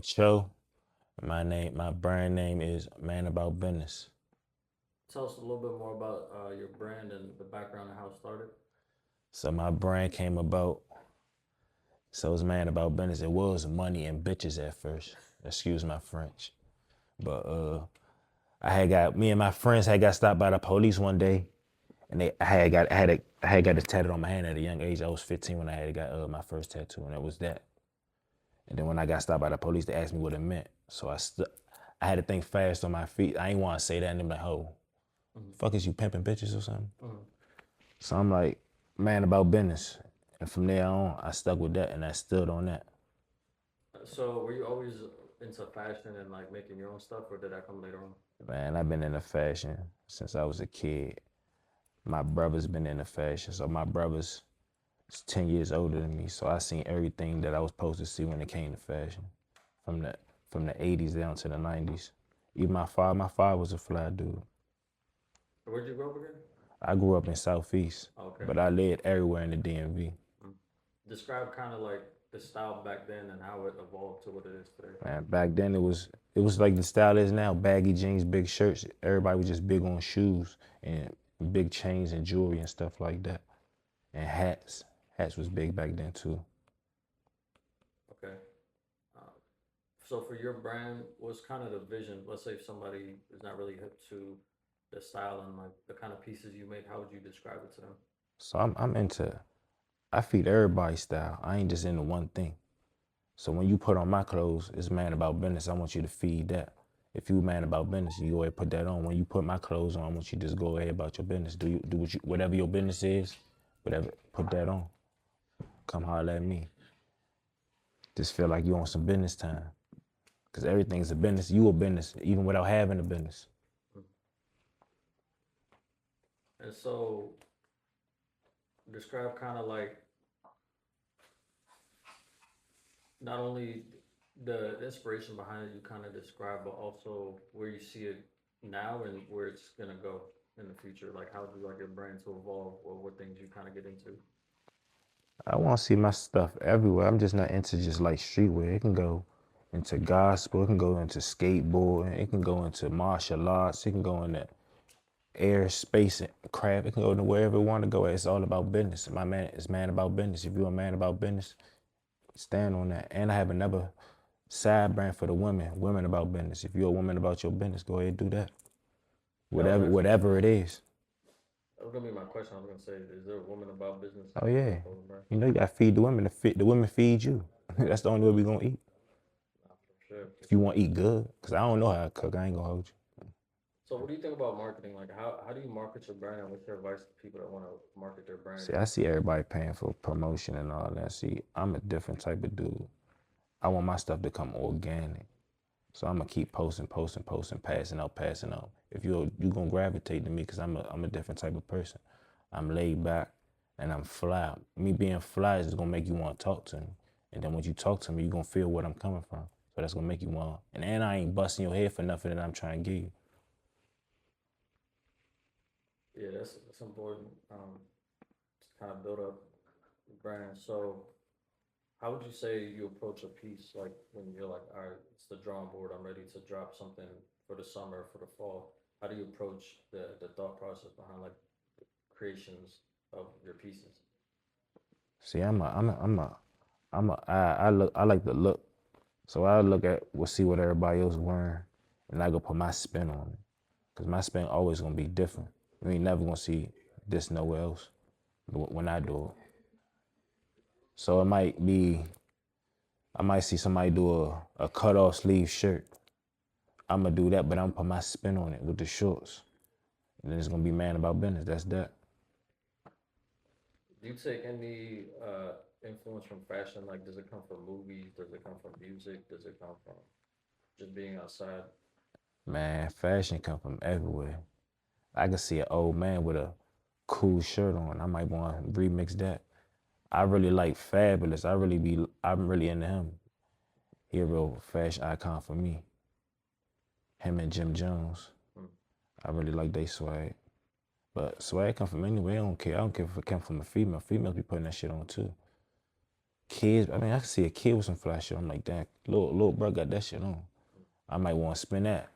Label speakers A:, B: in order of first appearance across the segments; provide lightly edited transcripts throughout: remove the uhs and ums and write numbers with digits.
A: Cho. My brand name is Man About Business.
B: Tell us a little bit more about your brand and the background and how it started.
A: So my brand came about. So it's Man About Business. It was money and bitches at first. Excuse my French, but I had got me and my friends had got stopped by the police one day, and I had got it tatted on my hand at a young age. I was 15 when I had got my first tattoo, and it was that. And then when I got stopped by the police, they asked me what it meant. So I had to think fast on my feet. I ain't want to say that, and them like, "Oh, fuck is you pimping bitches or something?"
B: Mm-hmm.
A: So I'm like, man about business. And from there on, I stuck with that and I stood on that.
B: So, were you always into fashion and like making your own stuff, or did that come later on?
A: Man, I've been into fashion since I was a kid. My brother's been into fashion. So my brother's 10 years older than me. So I seen everything that I was supposed to see when it came to fashion. From the from the 80s down to the 90s. Even my father was a fly dude.
B: Where'd you grow up again?
A: I grew up in Southeast,
B: Okay.
A: but I lived everywhere in the DMV.
B: Mm. Describe kind of like the style back then and how it evolved to what it is today.
A: Man, back then it was like the style is now, baggy jeans, big shirts. Everybody was just big on shoes and big chains and jewelry and stuff like that. And hats. Hats was big back then too.
B: Okay. Uh, so for your brand, what's kind of the vision? Let's say if somebody is not really hip to the style and like the kind of pieces you make, how would you describe it to them?
A: So I'm into I feed everybody's style. I ain't just into one thing. So when you put on my clothes, it's man about business. I want you to feed that. If you man about business, you go ahead and put that on. When you put my clothes on, I want you to just go ahead about your business. Do whatever your business is, whatever, put that on. Come holler at me. Just feel like you on some business time. Cause everything's a business. You a business, even without having a business.
B: And so describe kind of like not only the inspiration behind it you kind of describe, but also where you see it now and where it's gonna go in the future. Like how do you like your brand to evolve, or what things you kind of get into?
A: I want to see my stuff everywhere. I'm just not into just like streetwear. It can go into gospel. It can go into skateboarding. It can go into martial arts. It can go into air, space, and craft. It can go to wherever it want to go. It's all about business. My man is man about business. If you're a man about business, stand on that. And I have another side brand for the women. Women about business. If you're a woman about your business, go ahead and do that.
B: That was actually
A: Whatever it is.
B: that was gonna be my question. I was gonna say, is there a woman about business
A: Oh yeah.
B: clothing brand?
A: You know you gotta feed the women. The women feed you. That's the only way we gonna eat.
B: Nah, for sure, for
A: If you
B: sure.
A: want to eat good, cause I don't know how to cook. I ain't gonna hold you.
B: So what do you think about marketing? Like how do you market your brand? What's your advice to people that want to market their brand?
A: See, I see everybody paying for promotion and all that. See, I'm a different type of dude. I want my stuff to come organic. So I'm gonna keep posting, passing out. If you gonna gravitate to me, cause I'm a different type of person. I'm laid back and I'm fly. Me being fly is gonna make you want to talk to me. And then when you talk to me, you gonna feel what I'm coming from. So that's gonna make you want. And I ain't busting your head for nothing that I'm trying to give you.
B: Yeah, that's important. To kind of build up the brand. So how would you say you approach a piece like when you're like, all right, it's the drawing board. I'm ready to drop something for the summer, for the fall. How do you approach the thought process behind like creations of your pieces?
A: See, I like the look. So I look at, see what everybody else wearing, and I go put my spin on it. Cause my spin always gonna be different. You ain't never gonna see this nowhere else when I do it. So I might see somebody do a cut off sleeve shirt. I'm gonna do that, but I'm gonna put my spin on it with the shorts. And then it's gonna be man about business. That's that.
B: Do you take any influence from fashion? Like, does it come from movies? Does it come from music? Does it come from just being outside?
A: Man, fashion come from everywhere. I can see an old man with a cool shirt on. I might want to remix that. I really like Fabulous. I'm really into him. He a real fashion icon for me. Him and Jim Jones.
B: Hmm.
A: I really like they swag. But swag come from anywhere. I don't care. I don't care if it come from a female. Females be putting that shit on too. Kids, I mean, I can see a kid with some fly shit. I'm like, damn, little bro got that shit on. I might want to spin that.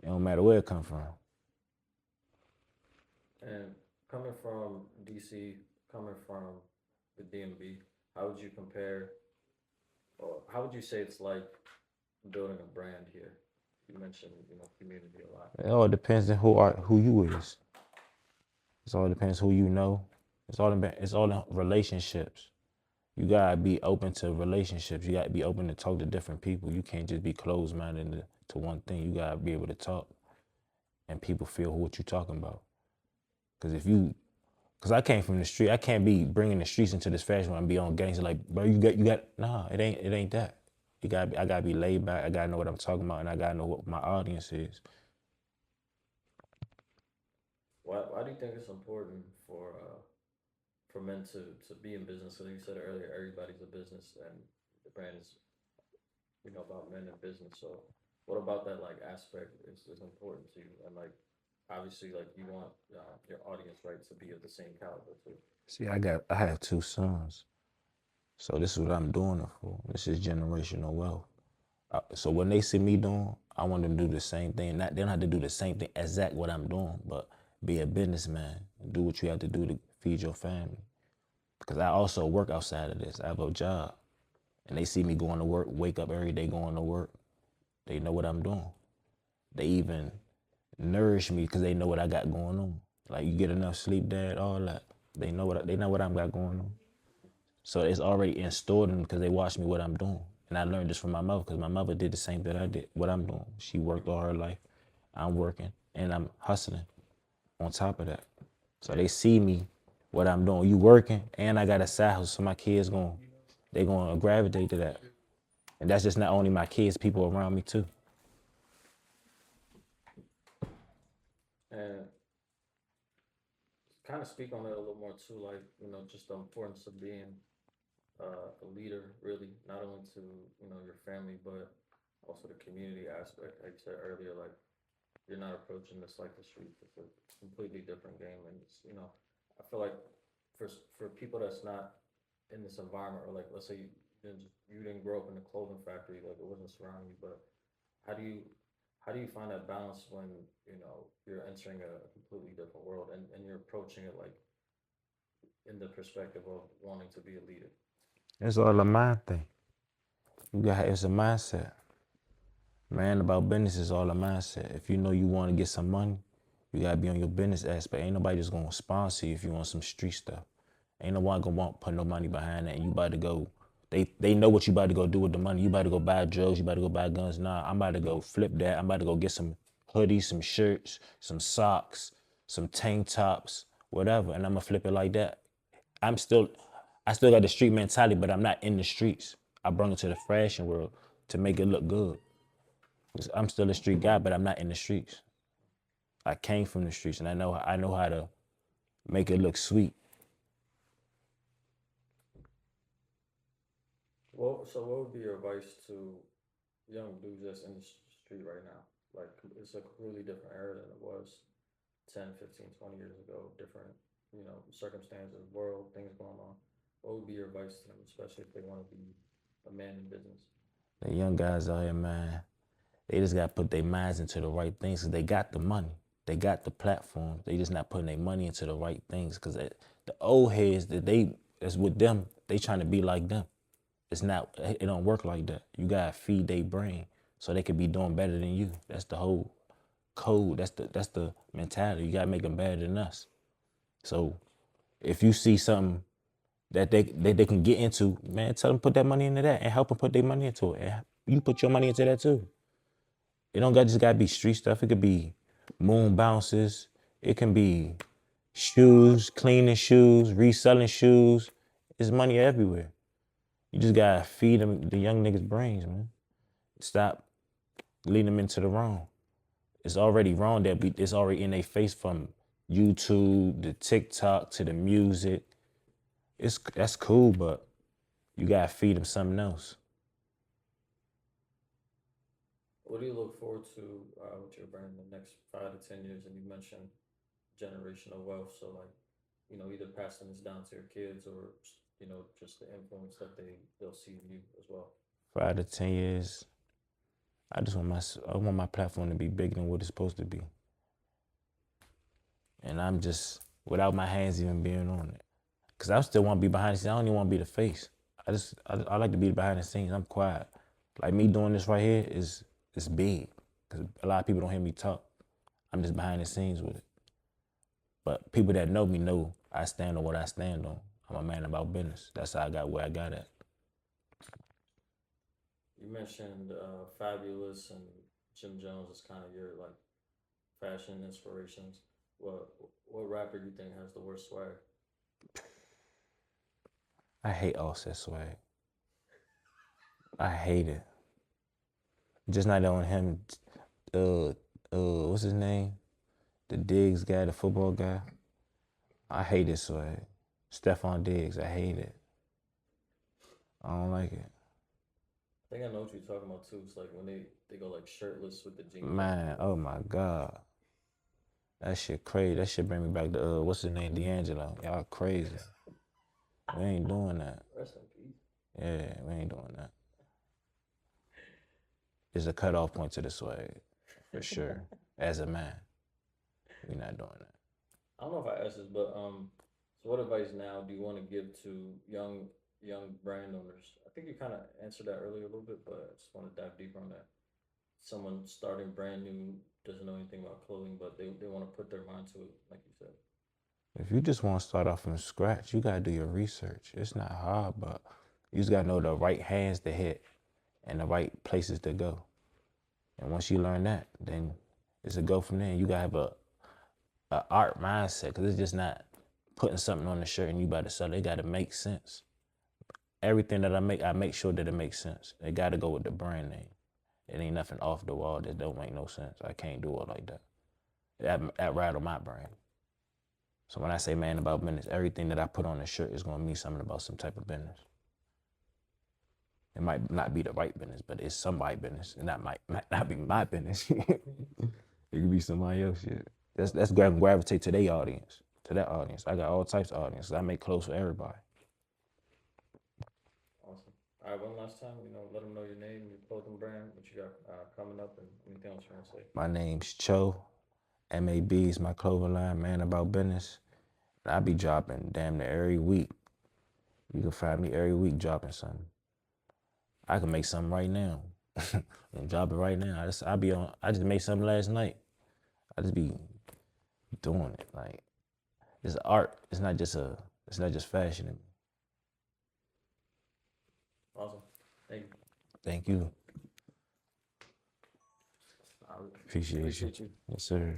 A: It don't matter where it come from.
B: And coming from DC, coming from the DMV, how would you compare, or how would you say it's like building a brand here? You mentioned, community a lot.
A: It all depends on who you is. It all depends who you know. It's all in relationships. You gotta be open to relationships. You gotta be open to talk to different people. You can't just be closed minded to one thing. You gotta be able to talk, and people feel what you talking about. Cause cause I came from the street. I can't be bringing the streets into this fashion when I be on gangster like, bro, you got. Nah, it ain't that. I gotta be laid back. I gotta know what I'm talking about, and I gotta know what my audience is.
B: Why do you think it's important for men to be in business? Because you said earlier, everybody's a business, and the brand is about men in business. So, what about that like aspect is important to you? And like, obviously, like you want your audience, right, to be of the same caliber too.
A: See, I have two sons, so this is what I'm doing it for. This is generational wealth. So when they see me doing, I want them to do the same thing. Not they don't have to do the same thing exact what I'm doing, but be a businessman and do what you have to do to feed your family. Because I also work outside of this. I have a job, and they see me going to work, wake up every day going to work. They know what I'm doing. They even nourish me because they know what I got going on. Like you get enough sleep, dad, all that. They know what I got going on. So it's already installed in them because they watch me what I'm doing. And I learned this from my mother because my mother did the same that I did, what I'm doing. She worked all her life. I'm working and I'm hustling on top of that. So they see me, what I'm doing. You working and I got a side hustle. So my kids they gonna gravitate to that. And that's just not only my kids, people around me too.
B: And kind of speak on it a little more too, like just the importance of being a leader, really, not only to your family, but also the community aspect. Like you said earlier, like you're not approaching this like the streets. It's a completely different game, and I feel like for people that's not in this environment, or like let's say you didn't grow up in a clothing factory, like it wasn't surrounding you, but how do you how do you find that balance when you're entering a completely different world, and you're approaching it like in the perspective of wanting to be a leader?
A: It's all a mind thing. It's a mindset. Man, about business is all a mindset. If you know you want to get some money, you gotta be on your business aspect. Ain't nobody just gonna sponsor you if you want some street stuff. Ain't no one gonna want put no money behind that. And you about to go. They know what you about to go do with the money. You about to go buy drugs. You about to go buy guns. Nah, I'm about to go flip that. I'm about to go get some hoodies, some shirts, some socks, some tank tops, whatever, and I'm gonna flip it like that. I'm still, I still got the street mentality, but I'm not in the streets. I brought it to the fashion world to make it look good. I'm still a street guy, but I'm not in the streets. I came from the streets, and I know how to make it look sweet.
B: Well, so what would be your advice to young dudes that's in the street right now? Like, it's a completely different era than it was 10, 15, 20 years ago. Different, circumstances, world, things going on. What would be your advice to them, especially if they want to be a man in business?
A: The young guys out here, man, they just gotta put their minds into the right things because they got the money, they got the platform. They just not putting their money into the right things because the old heads that's with them, they trying to be like them. It's not. It don't work like that. You gotta feed their brain so they could be doing better than you. That's the whole code. That's the mentality. You gotta make them better than us. So if you see something that they can get into, man, tell them put that money into that and help them put their money into it. And you put your money into that too. It don't got just gotta be street stuff. It could be moon bounces. It can be shoes, cleaning shoes, reselling shoes. There's money everywhere. You just gotta feed them the young niggas' brains, man. Stop leading them into the wrong. It's already wrong it's already in their face from YouTube, the TikTok to the music. That's cool, but you gotta feed them something else.
B: What do you look forward to with your brand in the next 5 to 10 years? And you mentioned generational wealth, so like either passing this down to your kids or you know, just the influence that they'll see in you as well?
A: 5 to 10 years, I want my platform to be bigger than what it's supposed to be. And I'm just without my hands even being on it. Cause I still want to be behind the scenes. I don't even want to be the face. I like to be behind the scenes. I'm quiet. Like me doing this right here is big. Cause a lot of people don't hear me talk. I'm just behind the scenes with it. But people that know me know I stand on what I stand on. I'm a man about business. That's how I got where I got at.
B: You mentioned Fabulous and Jim Jones is kind of your like fashion inspirations. What what rapper do you think has the worst swag?
A: I hate Offset swag. I hate it. Just not on him. Uh, what's his name? The Diggs guy, the football guy. I hate his swag. Stephon Diggs, I hate it. I don't like it.
B: I think I know what you're talking about too. It's like when they go like shirtless with the jeans on.
A: Man, oh my God. That shit crazy. That shit bring me back to, what's his name? D'Angelo. Y'all crazy. We ain't doing that.
B: Rest in peace.
A: Yeah, we ain't doing that. There's a cutoff point to the swag, for sure. As a man, we not doing that.
B: I don't know if I asked this, but so what advice now do you want to give to young brand owners? I think you kind of answered that earlier a little bit, but I just want to dive deeper on that. Someone starting brand new doesn't know anything about clothing, but they want to put their mind to it, like you said.
A: If you just want to start off from scratch, you gotta do your research. It's not hard, but you just gotta know the right hands to hit and the right places to go. And once you learn that, then it's a go from there. You gotta have a art mindset, because it's just not putting something on the shirt and you about to sell it. It gotta make sense. Everything that I make sure that it makes sense. It gotta go with the brand name. It ain't nothing off the wall that don't make no sense. I can't do it like that. That rattle my brain. So when I say man about business, everything that I put on the shirt is gonna mean something about some type of business. It might not be the right business, but it's somebody's business, and that might not be my business. It could be somebody else shit. That's gravitate to their audience, to that audience. I got all types of audiences. I make clothes for everybody.
B: Awesome. All right, one last time, you know, let them know your name, your clothing brand, what you got coming up, and anything else you want to say.
A: My name's Cho. M.A.B is my clothing line, man about business. I be dropping damn near every week. You can find me every week dropping something. I can make something right now and drop it right now. I just made something last night. I just be doing it. Like, it's art. It's not just fashion.
B: Awesome. Thank you.
A: Thank you.
B: I
A: Appreciate you.
B: appreciate you.
A: Yes, sir.